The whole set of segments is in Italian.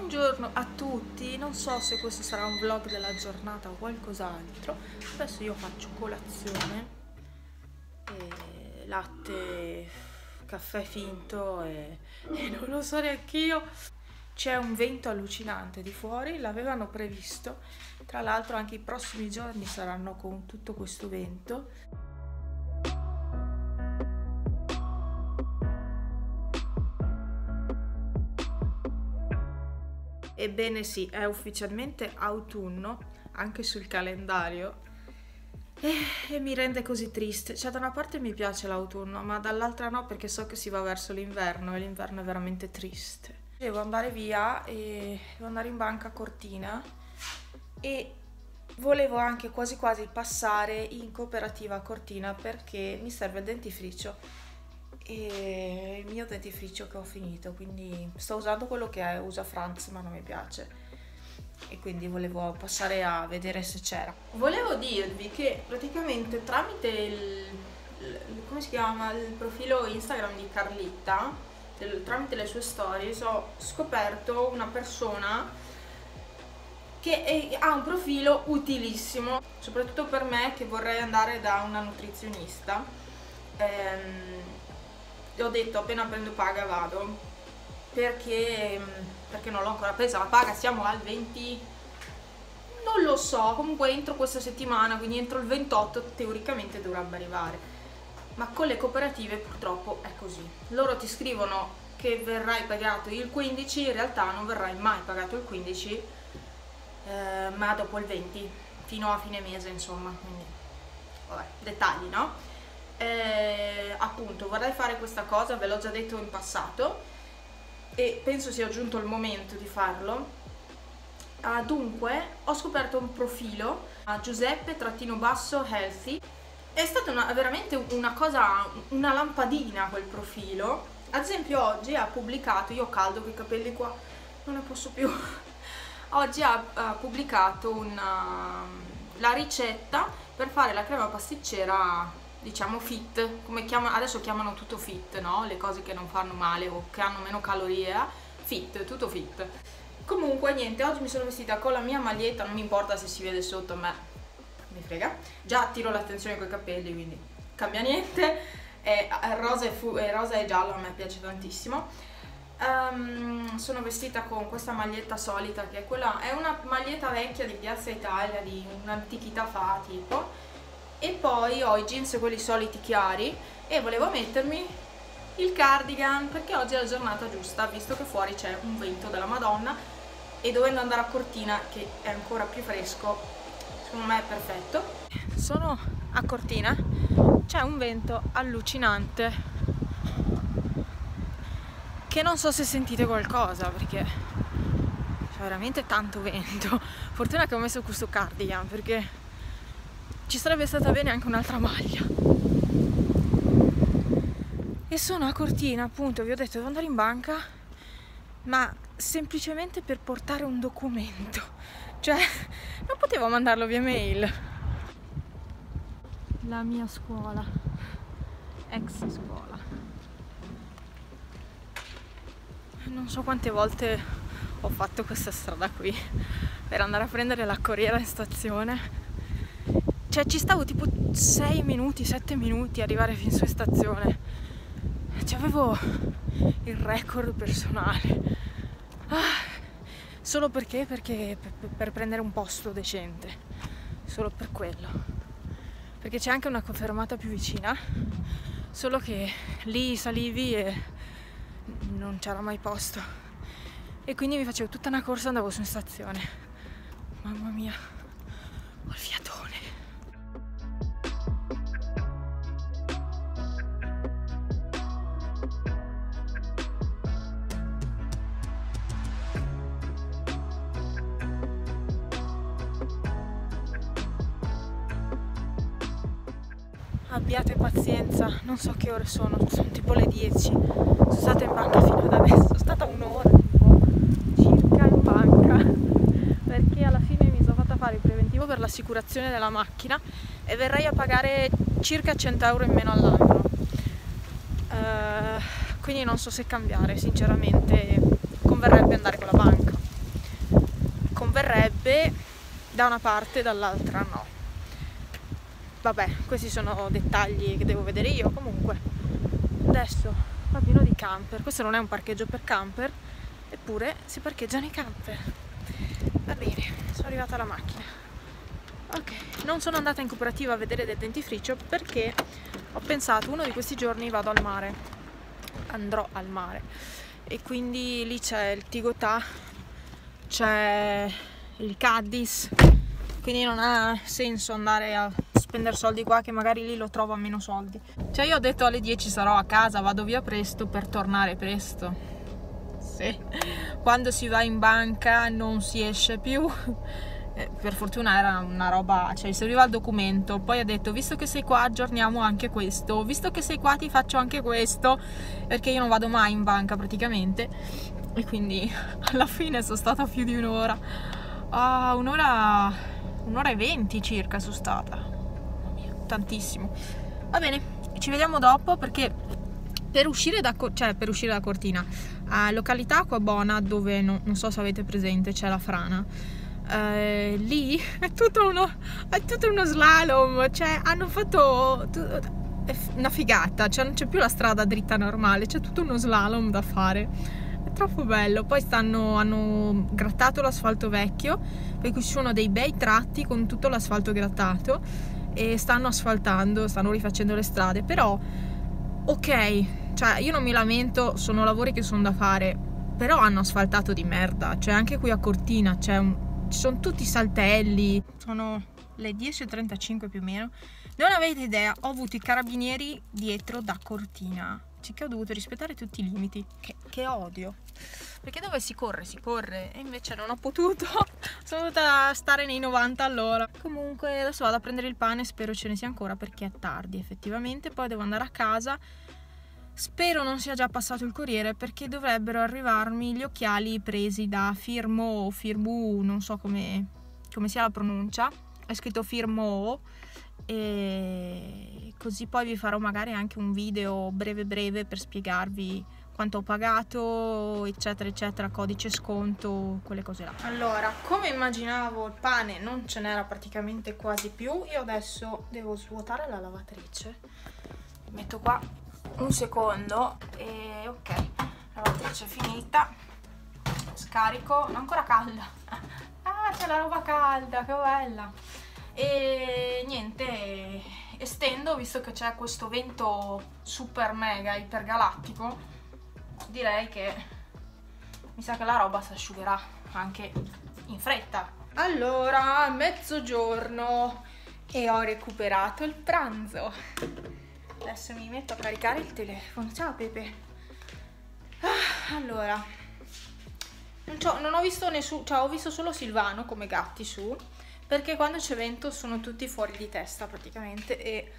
Buongiorno a tutti, non so se questo sarà un vlog della giornata o qualcos'altro. Adesso io faccio colazione, latte, caffè finto e non lo so neanche io. C'è un vento allucinante di fuori, l'avevano previsto, tra l'altro anche i prossimi giorni saranno con tutto questo vento. Ebbene sì, è ufficialmente autunno, anche sul calendario, e mi rende così triste. Cioè, da una parte mi piace l'autunno, ma dall'altra no, perché so che si va verso l'inverno e l'inverno è veramente triste. Devo andare via e devo andare in banca a Cortina e volevo anche quasi quasi passare in cooperativa a Cortina perché mi serve il dentifricio. E il mio dentifricio che ho finito, quindi sto usando quello che usa Franz, ma non mi piace e quindi volevo passare a vedere se c'era. Volevo dirvi che praticamente tramite come si chiama, il profilo Instagram di Carlitta, tramite le sue stories ho scoperto una persona che ha un profilo utilissimo, soprattutto per me che vorrei andare da una nutrizionista. Ho detto appena prendo paga vado, perché non l'ho ancora presa la paga, siamo al 20, non lo so, comunque entro questa settimana, quindi entro il 28 teoricamente dovrebbe arrivare, ma con le cooperative purtroppo è così, loro ti scrivono che verrai pagato il 15, in realtà non verrai mai pagato il 15, ma dopo il 20 fino a fine mese, insomma, quindi vabbè, dettagli, no? Appunto vorrei fare questa cosa, ve l'ho già detto in passato e penso sia giunto il momento di farlo. Dunque ho scoperto un profilo a Giuseppe-healthy. È stata veramente una cosa, una lampadina quel profilo. Ad esempio oggi ha pubblicato, io ho caldo con i capelli qua, non ne posso più. Oggi ha pubblicato la ricetta per fare la crema pasticcera, diciamo fit, come adesso chiamano tutto fit, no? Le cose che non fanno male o che hanno meno calorie, fit, tutto fit. Comunque niente, oggi mi sono vestita con la mia maglietta, non mi importa se si vede sotto, a me mi frega, già attiro l'attenzione coi capelli, quindi cambia niente. Rosa e giallo a me piace tantissimo. Sono vestita con questa maglietta solita, che è una maglietta vecchia di Piazza Italia, di un'antichità fa tipo, e poi ho i jeans, quelli soliti chiari, e volevo mettermi il cardigan perché oggi è la giornata giusta, visto che fuori c'è un vento della Madonna e dovendo andare a Cortina che è ancora più fresco, secondo me è perfetto. Sono a Cortina, c'è un vento allucinante che non so se sentite qualcosa perché c'è veramente tanto vento. Fortuna che ho messo questo cardigan perché ci sarebbe stata bene anche un'altra maglia. E sono a Cortina, appunto, vi ho detto devo andare in banca, ma semplicemente per portare un documento, cioè non potevo mandarlo via mail. La mia scuola, ex scuola, non so quante volte ho fatto questa strada qui per andare a prendere la corriera in stazione. Cioè ci stavo tipo 6 minuti, 7 minuti a arrivare fin su in stazione. Cioè avevo il record personale. Solo perché per prendere un posto decente. Solo per quello. Perché c'è anche una fermata più vicina. Solo che lì salivi e non c'era mai posto. E quindi mi facevo tutta una corsa e andavo su in stazione. Mamma mia, ho il fiatone. Abbiate pazienza, non so che ore sono tipo le 10. Sono stata in banca fino ad adesso, sono stata un'ora tipo, circa in banca, perché alla fine mi sono fatta fare il preventivo per l'assicurazione della macchina e verrei a pagare circa 100 euro in meno all'anno. Quindi non so se cambiare, sinceramente converrebbe andare con la banca. verrebbe da una parte e dall'altra no. Vabbè, questi sono dettagli che devo vedere io. Comunque adesso va pieno di camper. Questo non è un parcheggio per camper, eppure si parcheggiano i camper. Va bene, sono arrivata alla macchina. Ok, non sono andata in cooperativa a vedere del dentifricio perché ho pensato uno di questi giorni vado al mare, andrò al mare, e quindi lì c'è il Tigotà, c'è il Caddis, quindi non ha senso andare a spendere soldi qua, che magari lì lo trovo a meno soldi. Cioè io ho detto alle 10 sarò a casa, vado via presto per tornare presto. Sì, quando si va in banca non si esce più. Per fortuna era una roba, cioè serviva il documento, poi ha detto visto che sei qua aggiorniamo anche questo, visto che sei qua ti faccio anche questo, perché io non vado mai in banca praticamente, e quindi alla fine sono stata più di un'ora, un'ora e 20 circa sono stata. Mamma mia, tantissimo. Va bene, ci vediamo dopo, perché per uscire da Cortina, a località Acquabona, dove non so se avete presente, c'è la frana. Lì è tutto uno slalom, cioè hanno fatto una figata, cioè non c'è più la strada dritta normale, c'è tutto uno slalom da fare, è troppo bello. Poi hanno grattato l'asfalto vecchio, per cui ci sono dei bei tratti con tutto l'asfalto grattato e stanno asfaltando, stanno rifacendo le strade, però ok, cioè io non mi lamento, sono lavori che sono da fare, però hanno asfaltato di merda, cioè anche qui a Cortina ci sono tutti i saltelli. Sono le 10:35 più o meno. Non avete idea, ho avuto i carabinieri dietro da Cortina, che ho dovuto rispettare tutti i limiti, che odio, perché dove si corre, e invece non ho potuto. Sono dovuta stare nei 90 all'ora. Comunque adesso vado a prendere il pane, spero ce ne sia ancora perché è tardi effettivamente, poi devo andare a casa. Spero non sia già passato il corriere, perché dovrebbero arrivarmi gli occhiali presi da Firmo o Firmu, non so come sia la pronuncia, è scritto Firmo, e così poi vi farò magari anche un video breve per spiegarvi quanto ho pagato, eccetera eccetera, codice sconto, quelle cose là. Allora, come immaginavo, il pane non ce n'era praticamente quasi più. Io adesso devo svuotare la lavatrice, metto qua un secondo e ok, la lavatrice è finita, scarico, non ancora calda, c'è la roba calda, che bella. E niente, estendo, visto che c'è questo vento super mega ipergalattico, direi che mi sa che la roba si asciugherà anche in fretta. Allora, mezzogiorno e ho recuperato il pranzo. Adesso mi metto a caricare il telefono. Ciao Pepe. Allora, non ho visto nessuno, cioè ho visto solo Silvano come gatti su, perché quando c'è vento sono tutti fuori di testa praticamente, e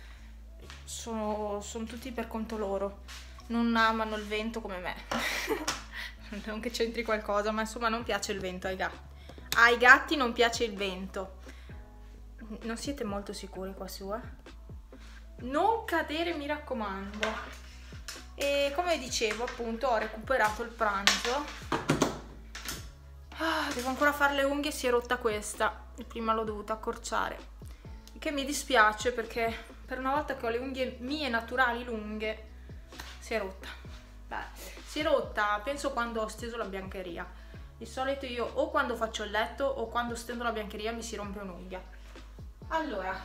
sono tutti per conto loro, non amano il vento come me. Non che c'entri qualcosa, ma insomma non piace il vento ai gatti. Ai gatti non piace il vento. Non siete molto sicuri qua su, Non cadere, mi raccomando. E come dicevo, appunto, ho recuperato il pranzo. Devo ancora fare le unghie, si è rotta questa, e prima l'ho dovuta accorciare, che mi dispiace, perché per una volta che ho le unghie mie naturali lunghe si è rotta. Beh, si è rotta, penso, quando ho steso la biancheria. Di solito io o quando faccio il letto o quando stendo la biancheria mi si rompe un'unghia. Allora,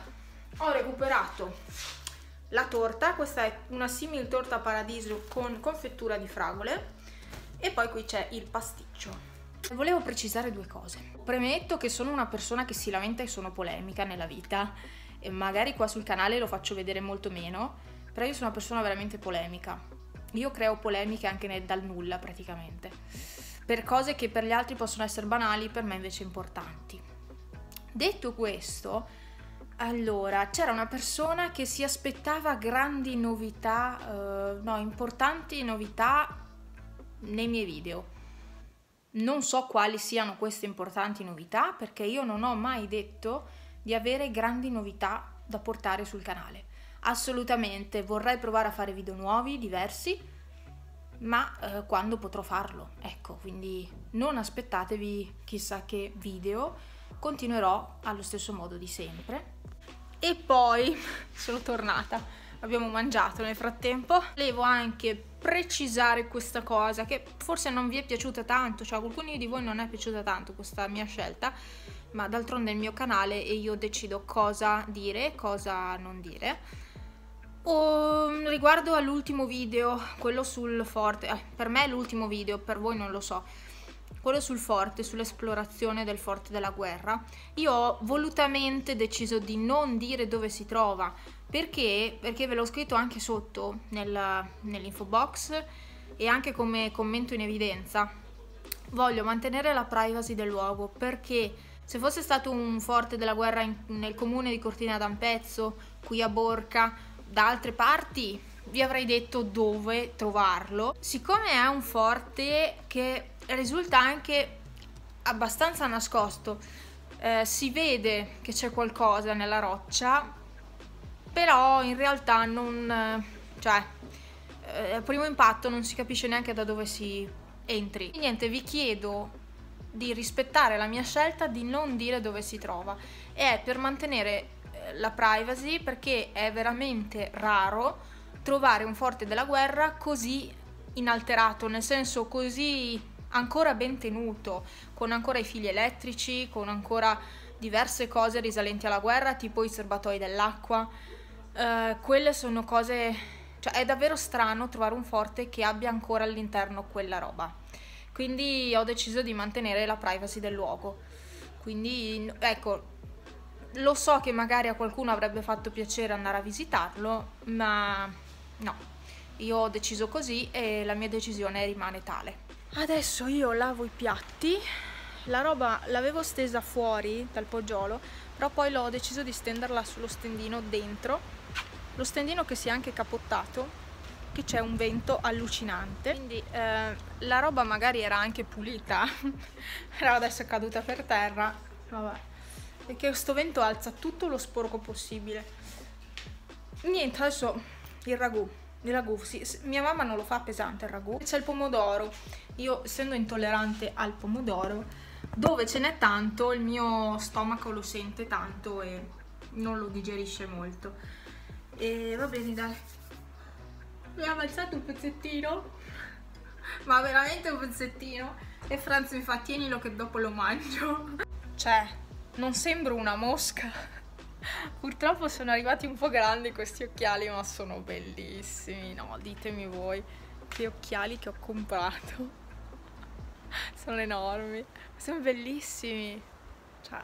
ho recuperato la torta, questa è una simil torta paradiso con confettura di fragole, e poi qui c'è il pasticcio. Volevo precisare due cose. Premetto che sono una persona che si lamenta e sono polemica nella vita, e magari qua sul canale lo faccio vedere molto meno, però io sono una persona veramente polemica. Io creo polemiche anche dal nulla praticamente, per cose che per gli altri possono essere banali, per me invece importanti. Detto questo, allora, c'era una persona che si aspettava grandi novità, importanti novità nei miei video. Non so quali siano queste importanti novità, perché io non ho mai detto di avere grandi novità da portare sul canale. Assolutamente, vorrei provare a fare video nuovi, diversi, ma quando potrò farlo, ecco, quindi non aspettatevi chissà che video, continuerò allo stesso modo di sempre. E poi sono tornata, abbiamo mangiato nel frattempo. Volevo anche precisare questa cosa che forse non vi è piaciuta tanto, cioè a qualcuno di voi non è piaciuta tanto questa mia scelta, ma d'altronde è il mio canale e io decido cosa dire e cosa non dire. Riguardo all'ultimo video, quello sul forte, per me è l'ultimo video, per voi non lo so, quello sul forte, sull'esplorazione del forte della guerra, io ho volutamente deciso di non dire dove si trova, perché ve l'ho scritto anche sotto nell'info box e anche come commento in evidenza. Voglio mantenere la privacy del luogo, perché se fosse stato un forte della guerra nel comune di Cortina d'Ampezzo, qui a Borca, da altre parti vi avrei detto dove trovarlo. Siccome è un forte che risulta anche abbastanza nascosto, si vede che c'è qualcosa nella roccia, però in realtà non, cioè al primo impatto non si capisce neanche da dove si entri. E niente, vi chiedo di rispettare la mia scelta di non dire dove si trova, e è per mantenere la privacy, perché è veramente raro trovare un forte della guerra così inalterato, nel senso così ancora ben tenuto, con ancora i fili elettrici, con ancora diverse cose risalenti alla guerra, tipo i serbatoi dell'acqua. Quelle sono cose, cioè è davvero strano trovare un forte che abbia ancora all'interno quella roba, quindi ho deciso di mantenere la privacy del luogo. Quindi ecco, lo so che magari a qualcuno avrebbe fatto piacere andare a visitarlo, ma no, io ho deciso così e la mia decisione rimane tale. Adesso io lavo i piatti, la roba l'avevo stesa fuori dal poggiolo, però poi l'ho deciso di stenderla sullo stendino dentro, lo stendino che si è anche capottato, che c'è un vento allucinante, quindi la roba magari era anche pulita, però adesso è caduta per terra, vabbè. Perché sto vento alza tutto lo sporco possibile. Niente, adesso il ragù, sì, mia mamma non lo fa pesante il ragù. C'è il pomodoro, io essendo intollerante al pomodoro, dove ce n'è tanto il mio stomaco lo sente tanto e non lo digerisce molto. E va bene, dai, abbiamo alzato un pezzettino, ma veramente un pezzettino, e Franz mi fa tienilo che dopo lo mangio. Cioè, non sembro una mosca. Purtroppo sono arrivati un po' grandi questi occhiali, ma sono bellissimi. No, ditemi voi che occhiali che ho comprato. Sono enormi, sono bellissimi. Cioè,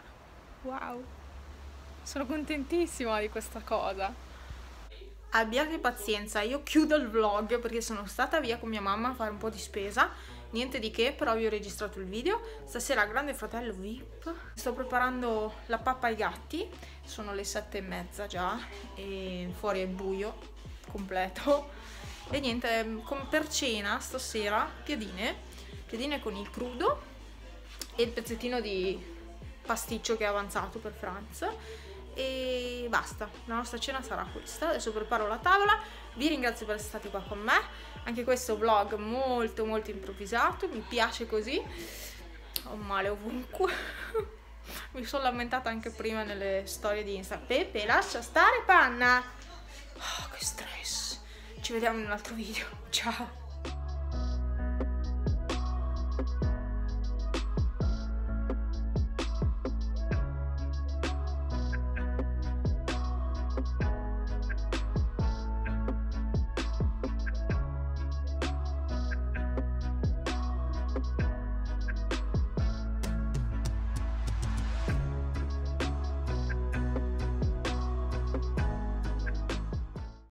wow. Sono contentissima di questa cosa. Abbiate pazienza, io chiudo il vlog perché sono stata via con mia mamma a fare un po' di spesa. Niente di che, però vi ho registrato il video. Stasera Grande Fratello VIP. Sto preparando la pappa ai gatti. Sono le 7:30 già e fuori è buio completo. E niente, per cena stasera piadine con il crudo e il pezzettino di pasticcio che è avanzato per Franz. E basta, la nostra cena sarà questa. Adesso preparo la tavola, vi ringrazio per essere stati qua con me. Anche questo vlog molto improvvisato, mi piace così. Ho male ovunque. Mi sono lamentata anche prima nelle storie di Insta. Pepe, lascia stare, panna. Oh, che stress. Ci vediamo in un altro video, ciao.